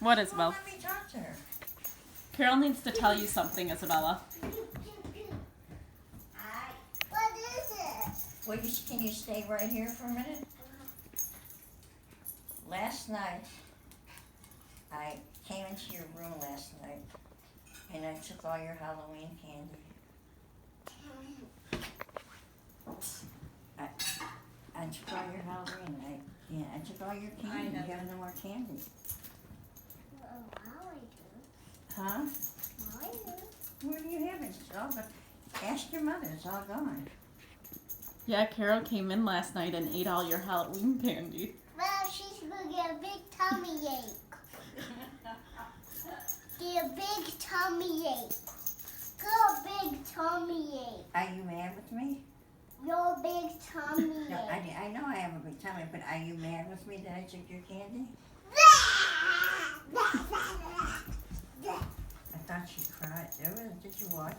What, She Isabel? won't let me talk to her. Carol needs to tell you something, Isabella. What is it? Will you, can you stay right here for a minute? Last night, I came into your room last night, and I took all your Halloween candy. I took all your Halloween. I took all your candy. You have no more candy. Well, now I do. Huh? Now I do. Where do you have it? It's all gone. Ask your mother. It's all gone. Yeah, Carol came in last night and ate all your Halloween candy. Well, she's gonna get a big tummy ache. Get a big tummy ache. Got a big tummy ache. Are you mad with me? Your big tummy No, ache. I know I have a big tummy, but are you mad with me that I took your candy? I thought she cried. Did you watch